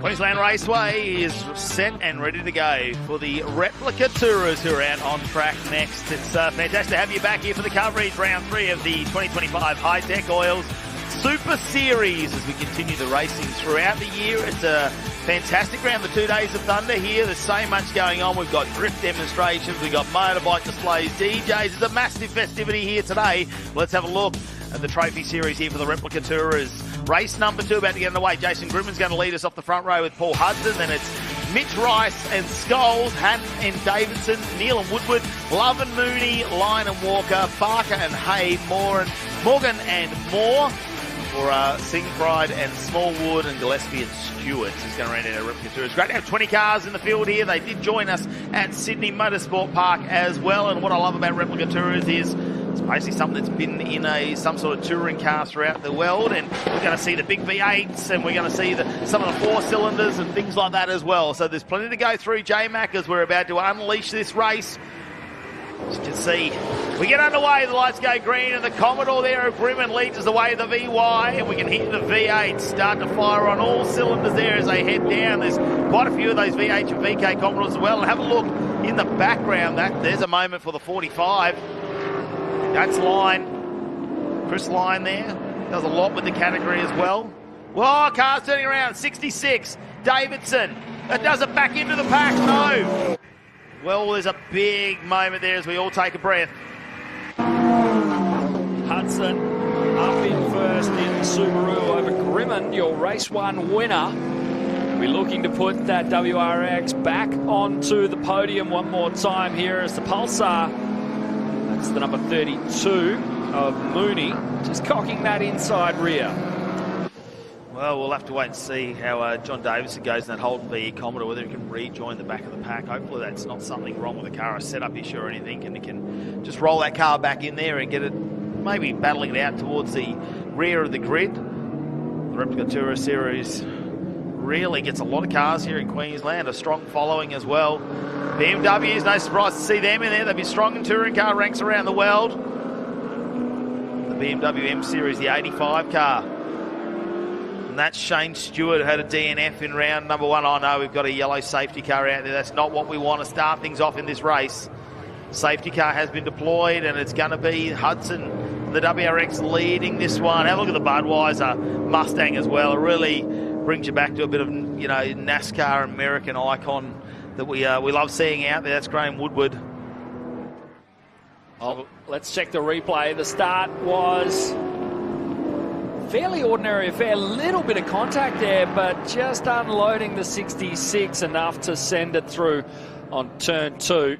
Queensland Raceway is set and ready to go for the Replica Tourers who are out on track next. It's fantastic to have you back here for the coverage, round 3 of the 2025 High Tech Oils Super Series as we continue the racing throughout the year. It's a fantastic round, the 2 days of thunder here. There's so much going on. We've got drift demonstrations, we've got motorbike displays, DJs. It's a massive festivity here today. Let's have a look at the trophy series here for the Replica Tourers. Race number 2 about to get underway. Jason Grimmon's going to lead us off the front row with Paul Hudson. Then it's Mitch Rice and Scholes, Hatton and Davidson, Neil and Woodward, Love and Mooney, Lyon and Walker, Barker and Hay, Morgan and Moore for Sing Pride and Smallwood, and Gillespie and Stewart is going to round out our Replica Tours. Great to have 20 cars in the field here. They did join us at Sydney Motorsport Park as well, and what I love about Replica Tours is it's basically something that's been in some sort of touring car throughout the world, and we're going to see the big V8s and we're going to see some of the 4-cylinders and things like that as well. So there's plenty to go through, J-Mac, as we're about to unleash this race. As you can see, we get underway, the lights go green, and the Commodore there of Grimman leads us away the VY, and we can hear the V8 start to fire on all cylinders there as they head down. There's quite a few of those VH and VK Commodores as well, and have a look in the background. There's a moment for the 45. That's Lyon, Chris Lyon there, does a lot with the category as well. Well, car's turning around, 66, Davidson, that does it back into the pack, no. Well, there's a big moment there as we all take a breath. Hudson up in first in the Subaru over Grimman, your race 1 winner. We're looking to put that WRX back onto the podium one more time here as the Pulsar. That's the number 32 of Mooney, just cocking that inside rear. Well, we'll have to wait and see how John Davidson goes in that Holden V Commodore, whether he can rejoin the back of the pack. Hopefully that's not something wrong with the car, a setup issue or anything, and he can just roll that car back in there and get it, maybe battling it out towards the rear of the grid. The Replica Tourers Series really gets a lot of cars here in Queensland, a strong following as well. BMWs, no surprise to see them in there. They've been strong in touring car ranks around the world. The BMW M Series, the 85 car. And that's Shane Stewart, who had a DNF in round number 1. I know we've got a yellow safety car out there. That's not what we want to start things off in this race. Safety car has been deployed, and it's going to be Hudson, the WRX, leading this one. Have a look at the Budweiser Mustang as well. It really brings you back to a bit of, NASCAR American icon that we love seeing out there. That's Graham Woodward. Oh, let's check the replay. The start was fairly ordinary affair, a little bit of contact there, but just unloading the 66 enough to send it through on turn 2.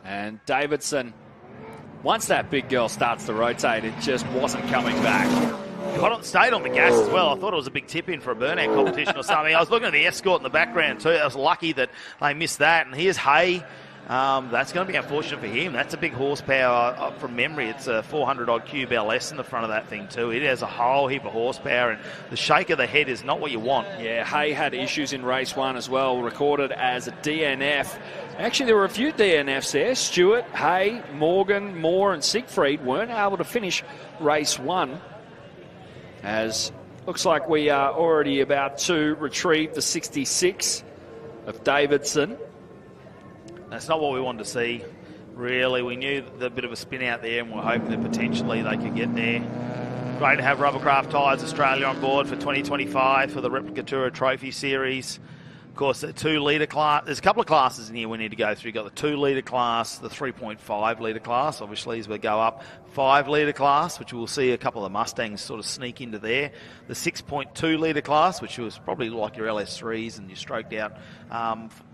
And Davidson, once that big girl starts to rotate, it just wasn't coming back. Stayed on the gas as well. I thought it was a big tip-in for a burnout competition or something. I was looking at the Escort in the background too. I was lucky that they missed that. And here's Hay. That's going to be unfortunate for him. That's a big horsepower from memory. It's a 400-odd cube LS in the front of that thing too. It has a whole heap of horsepower, and the shake of the head is not what you want. Yeah, Hay had issues in race 1 as well, recorded as a DNF. Actually, there were a few DNFs there. Stewart, Hay, Morgan, Moore and Siegfried weren't able to finish race 1. As looks like we are already about to retrieve the 66 of Davidson. That's not what we wanted to see, really. We knew the bit of a spin out there, and we're hoping that potentially they could get there. Great to have Rubbercraft Tyres Australia on board for 2025 for the Replica Tour Trophy Series. Of course, the 2-litre class, there's a couple of classes in here we need to go through. You've got the 2-litre class, the 3.5-litre class, obviously, as we go up. 5-litre class, which we'll see a couple of the Mustangs sort of sneak into there. The 6.2-litre class, which was probably like your LS3s and your stroked out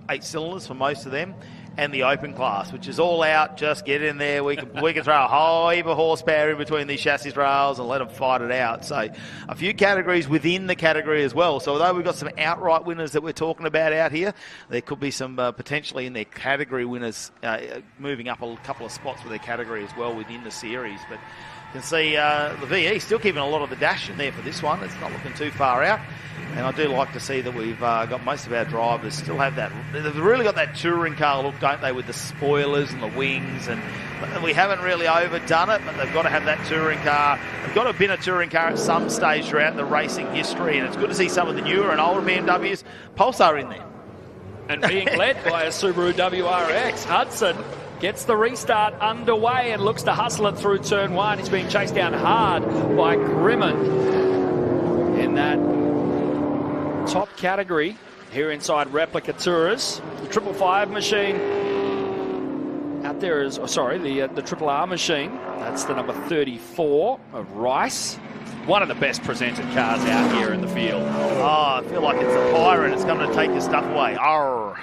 8 cylinders for most of them. And the open class, which is all out, just get in there. We can throw a whole heap of horsepower in between these chassis rails and let them fight it out. So a few categories within the category as well. So although we've got some outright winners that we're talking about out here, there could be some potentially in their category winners moving up a couple of spots with their category as well within the series. But can see the VE still keeping a lot of the dash in there for this one. It's not looking too far out. And I do like to see that we've got most of our drivers still have that. They've really got that touring car look, don't they, with the spoilers and the wings. And we haven't really overdone it, but they've got to have that touring car. They've got to have been a touring car at some stage throughout the racing history. And it's good to see some of the newer and older BMWs. Pulsar in there. And being led by a Subaru WRX. Hudson gets the restart underway and looks to hustle it through turn one. He's being chased down hard by Grimman in that top category here inside Replica Tourers. The 555 machine out there is, the Triple R machine. That's the number 34 of Rice. One of the best presented cars out here in the field. Oh, I feel like it's a pirate. It's coming to take your stuff away. Arr.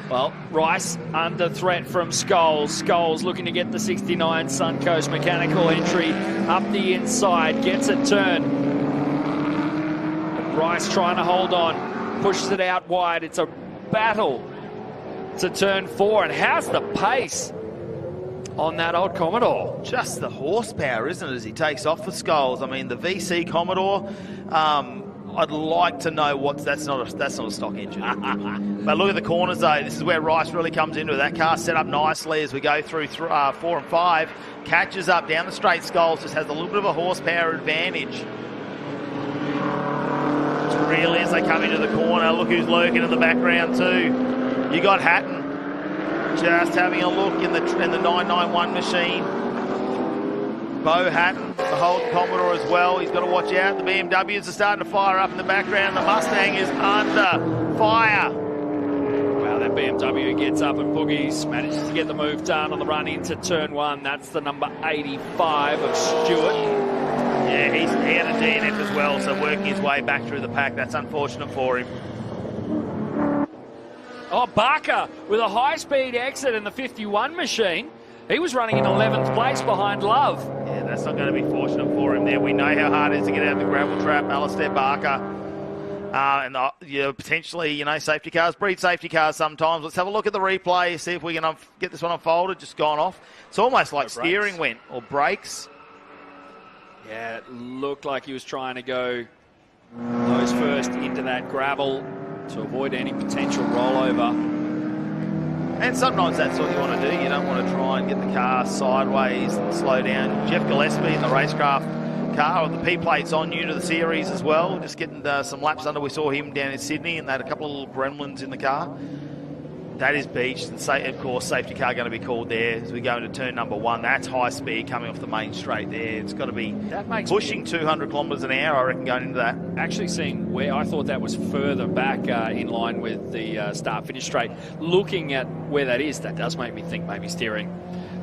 Well, Rice under threat from Scholes. Scholes looking to get the 69 Suncoast mechanical entry up the inside. Gets it turned. But Rice trying to hold on. Pushes it out wide. It's a battle to turn 4. And how's the pace on that old Commodore? Just the horsepower, isn't it, as he takes off for Scholes? I mean, the VC Commodore, I'd like to know that's not a stock engine. But look at the corners, though. This is where Rice really comes into it. That car set up nicely as we go through 4 and 5. Catches up down the straight. Scholes just has a little bit of a horsepower advantage. It's really as they come into the corner. Look who's lurking in the background too. You got Hatton. Just having a look in the 991 machine. Bo Hatton, the whole Commodore as well. He's got to watch out. The BMWs are starting to fire up in the background. The Mustang is under fire. Wow, that BMW gets up and boogies. Manages to get the move done on the run into turn 1. That's the number 85 of Stewart. Yeah, he had a DNF as well, so working his way back through the pack. That's unfortunate for him. Oh, Barker with a high-speed exit in the 51 machine. He was running in 11th place behind Love. Yeah, that's not going to be fortunate for him there. We know how hard it is to get out of the gravel trap. Alistair Barker. Potentially, safety cars breed safety cars sometimes. Let's have a look at the replay, see if we can get this one unfolded. Just gone off. It's almost like steering went, or brakes. Yeah, it looked like he was trying to go nose first into that gravel to avoid any potential rollover. And sometimes that's what you want to do. You don't want to try and get the car sideways and slow down. Jeff Gillespie in the racecraft car with the P-plates on, new to the series as well. Just getting some laps under. We saw him down in Sydney and they had a couple of little gremlins in the car. That is beached, and of course safety car going to be called there as we go into turn number 1. That's high speed coming off the main straight there. It's got to be pushing 200 kilometres an hour, I reckon, going into that. Actually seeing where I thought that was further back in line with the start-finish straight. Looking at where that is, that does make me think maybe steering.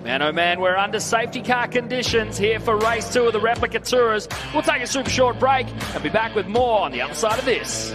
Man, oh man, we're under safety car conditions here for race 2 of the Replica Tourers. We'll take a super short break and be back with more on the other side of this.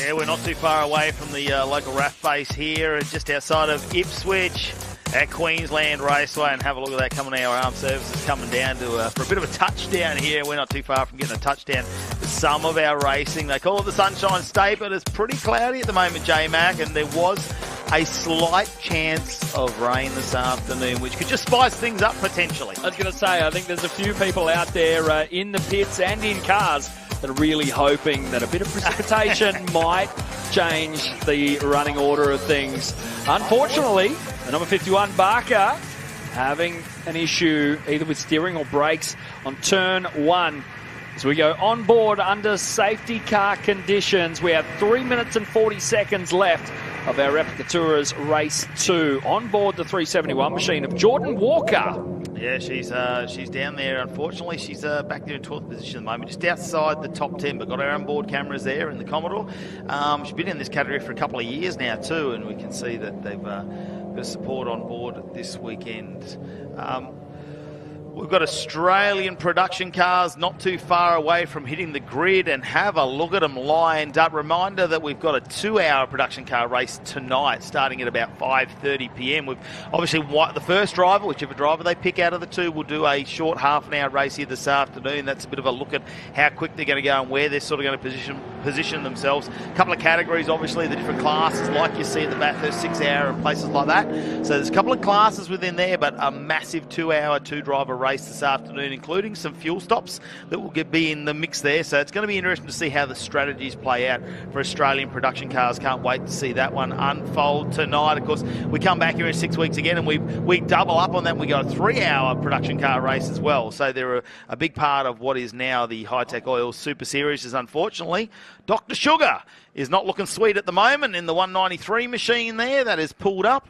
Yeah, we're not too far away from the local RAF base here, just outside of Ipswich at Queensland Raceway, and have a look at that coming. Our armed services coming down to for a bit of a touchdown here. We're not too far from getting a touchdown for some of our racing. They call it the Sunshine State, but it's pretty cloudy at the moment, J-Mac, and there was a slight chance of rain this afternoon, which could just spice things up potentially. I was going to say, I think there's a few people out there in the pits and in cars that are really hoping that a bit of precipitation might change the running order of things. Unfortunately, the number 51, Barker, having an issue either with steering or brakes on turn 1. As we go on board under safety car conditions, we have 3 minutes and 40 seconds left of our Replica Tourers Race 2. On board the 371 machine of Jordan Walker. Yeah, she's down there. Unfortunately, she's back there in 12th position at the moment, just outside the top 10, but got our onboard cameras there in the Commodore. She's been in this category for a couple of years now too, and we can see that they've got support on board this weekend. We've got Australian production cars not too far away from hitting the grid, and have a look at them lined up. Reminder that we've got a 2-hour production car race tonight starting at about 5:30 p.m. We've obviously the first driver, whichever driver they pick out of the two, will do a short half-an-hour race here this afternoon. That's a bit of a look at how quick they're going to go and where they're sort of going to position themselves. A couple of categories, obviously, the different classes like you see at the Bathurst 6-hour and places like that. So there's a couple of classes within there, but a massive 2-hour, 2-driver race this afternoon, including some fuel stops that will be in the mix there. So it's going to be interesting to see how the strategies play out for Australian production cars. Can't wait to see that one unfold tonight. Of course, we come back here in 6 weeks again, and we double up on that. We got a 3-hour production car race as well. So they're a big part of what is now the High-Tech Oil Super Series. Is unfortunately, Dr. Sugar is not looking sweet at the moment in the 193 machine there. That is pulled up.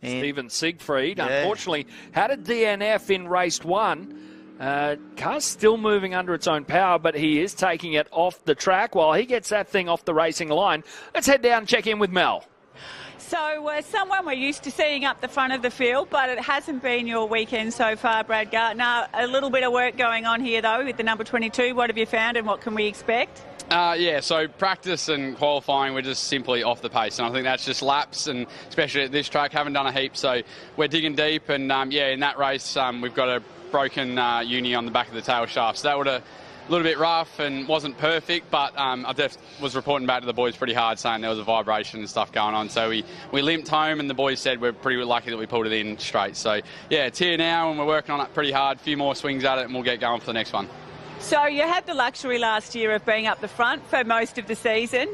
And Stephen Siegfried, unfortunately, had a DNF in race 1. Car's still moving under its own power, but he is taking it off the track while he gets that thing off the racing line. Let's head down and check in with Mel. So someone we're used to seeing up the front of the field, but it hasn't been your weekend so far, Brad Gardner. A little bit of work going on here, though, with the number 22. What have you found and what can we expect? So practice and qualifying, we're just simply off the pace. And I think that's just laps, and especially at this track, haven't done a heap. So we're digging deep, and in that race, we've got a broken uni on the back of the tail shaft. So that would have a little bit rough and wasn't perfect, but I was reporting back to the boys pretty hard, saying there was a vibration and stuff going on. So we limped home, and the boys said we're pretty lucky that we pulled it in straight. So yeah, it's here now, and we're working on it pretty hard. A few more swings at it, and we'll get going for the next one. So you had the luxury last year of being up the front for most of the season,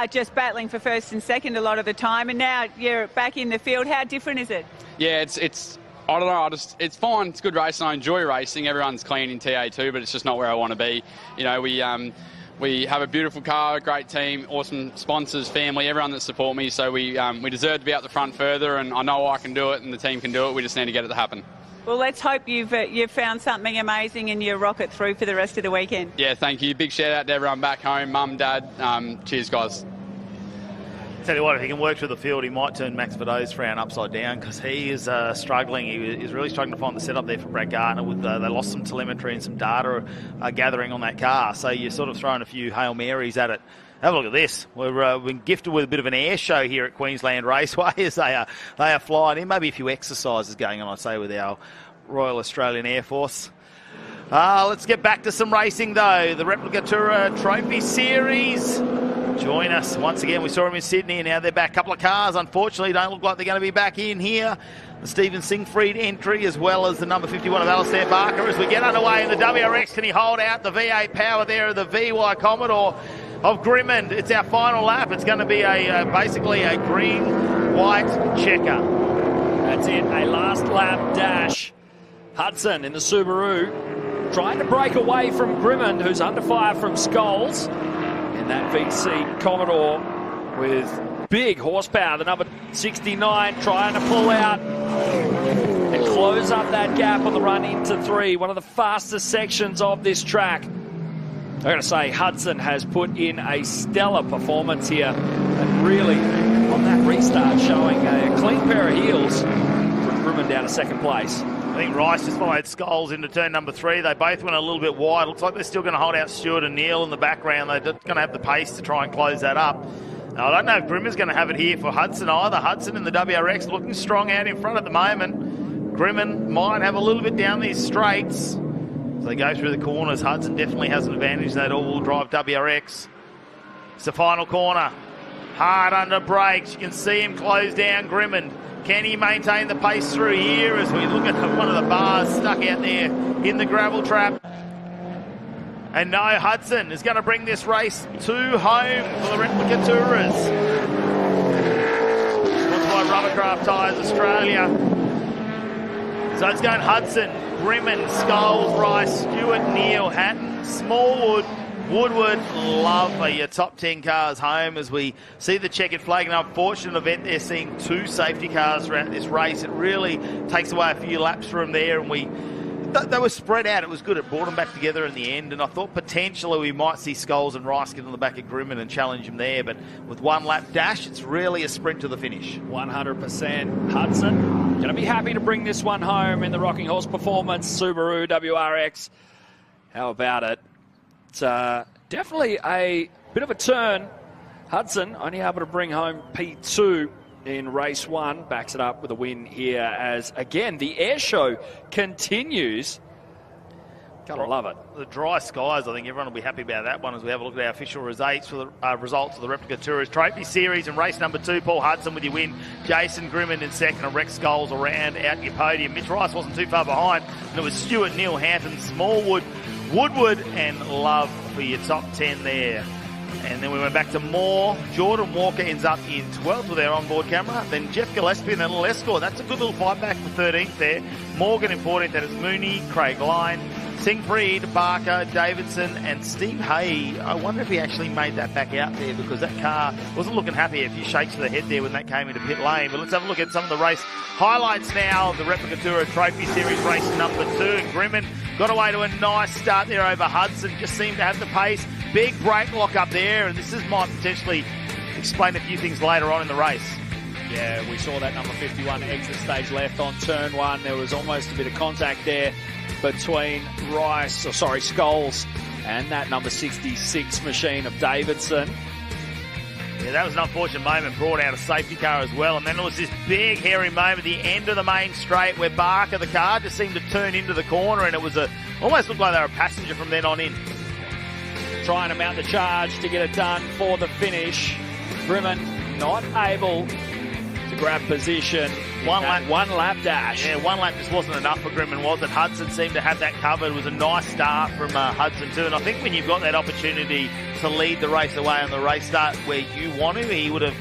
just battling for first and second a lot of the time, and now you're back in the field. How different is it? Yeah, it's I don't know, it's fine. It's good racing. I enjoy racing. Everyone's clean in TA2, but it's just not where I want to be. You know, we have a beautiful car, a great team, awesome sponsors, family, everyone that support me. So we deserve to be up the front further, and I know I can do it, and the team can do it. We just need to get it to happen. Well, let's hope you've found something amazing and you rock it through for the rest of the weekend. Yeah, thank you. Big shout out to everyone back home, Mum, Dad. Cheers, guys. Tell you what, if he can work through the field, he might turn Max Vidot's frown upside down, because he is struggling. He is really struggling to find the setup there for Brad Gardner. They lost some telemetry and some data gathering on that car, so you're sort of throwing a few Hail Marys at it. Have a look at this. We've been gifted with a bit of an air show here at Queensland Raceway as they are flying in. Maybe a few exercises going on, I'd say, with our Royal Australian Air Force. Let's get back to some racing, though. The Replica Tour Trophy Series. Join us. Once again, we saw them in Sydney, and now they're back. A couple of cars, unfortunately, don't look like they're going to be back in here. The Stephen Siegfried entry, as well as the number 51 of Alistair Barker. As we get underway in the WRX, can he hold out the V8 power there of the VY Commodore of Grimmond? It's our final lap. It's going to be basically a green-white checker. That's it, a last lap dash. Hudson in the Subaru, trying to break away from Grimmond, who's under fire from Scholes. In that VC Commodore with big horsepower, the number 69 trying to pull out and close up that gap on the run into 3. One of the fastest sections of this track. I've got to say, Hudson has put in a stellar performance here, and really on that restart showing a clean pair of heels, put Grimmond down to second place. I think Rice just followed Scholes into turn number 3. They both went a little bit wide. Looks like they're still going to hold out Stewart and Neil in the background. They're going to have the pace to try and close that up. I don't know if Grimmer's going to have it here for Hudson either. Hudson in the WRX looking strong out in front at the moment. Grimmen might have a little bit down these straights. As they go through the corners, Hudson definitely has an advantage in that all-wheel drive WRX. It's the final corner. Hard under brakes. You can see him close down Grimmen. Can he maintain the pace through here as we look at one of the bars stuck out there in the gravel trap? And no, Hudson is going to bring this race to home for the Replica Tourers. Sponsored by Rubbercraft Tyres Australia. So it's going Hudson, Grimmen, Skulls, Rice, Stewart, Neal, Hatton, Smallwood, Woodward. Love for your top 10 cars home as we see the checkered flag. An unfortunate event, they're seeing 2 safety cars throughout this race. It really takes away a few laps from there, and they were spread out. It was good. It brought them back together in the end, and I thought potentially we might see Skulls and Rice get on the back of Grimmen and challenge him there, but with 1 lap dash, it's really a sprint to the finish. 100%. Hudson going to be happy to bring this one home in the Rocking Horse Performance Subaru WRX. How about it? It's definitely a bit of a turn. Hudson only able to bring home P2 in race 1. Backs it up with a win here as, again, the air show continues. Gotta love it. The dry skies, I think everyone will be happy about that one as we have a look at our official results for the results of the Replica Tourers Trophy Series. In race number 2, Paul Hudson with your win. Jason Grimmen in second, and Rex Skulls around out your podium. Mitch Rice wasn't too far behind, and it was Stewart, Neal, Hampton, Smallwood, Woodward, and Love for your top 10 there. And then we went back to Moore. Jordan Walker ends up in 12th with our onboard camera. Then Jeff Gillespie and then Lescor. That's a good little fight back for 13th there. Morgan in 14th. That is Mooney, Craig Line, Singfried, Barker, Davidson, and Steve Hay. I wonder if he actually made that back out there because that car wasn't looking happy. A few shakes to the head there when that came into pit lane. But let's have a look at some of the race highlights now of the Replica Tour Trophy Series race number 2. And Grimmen got away to a nice start there over Hudson. Just seemed to have the pace. Big brake lock up there, and might potentially explain a few things later on in the race. Yeah, we saw that number 51 exit stage left on turn 1. There was almost a bit of contact there between Skulls and that number 66 machine of Davidson. Yeah, that was an unfortunate moment, brought out a safety car as well. And then there was this big hairy moment at the end of the main straight where Barker, the car, just seemed to turn into the corner, and it was almost looked like they were a passenger from then on in. Trying to mount the charge to get it done for the finish. Grimmen not able to grab position. One lap dash. Yeah, 1 lap just wasn't enough for Grimmen, was it? Hudson seemed to have that covered. It was a nice start from Hudson too. And I think when you've got that opportunity to lead the race away on the race start where you want to, he would have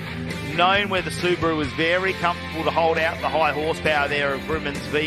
known where the Subaru was very comfortable to hold out the high horsepower there of Grimmen's V.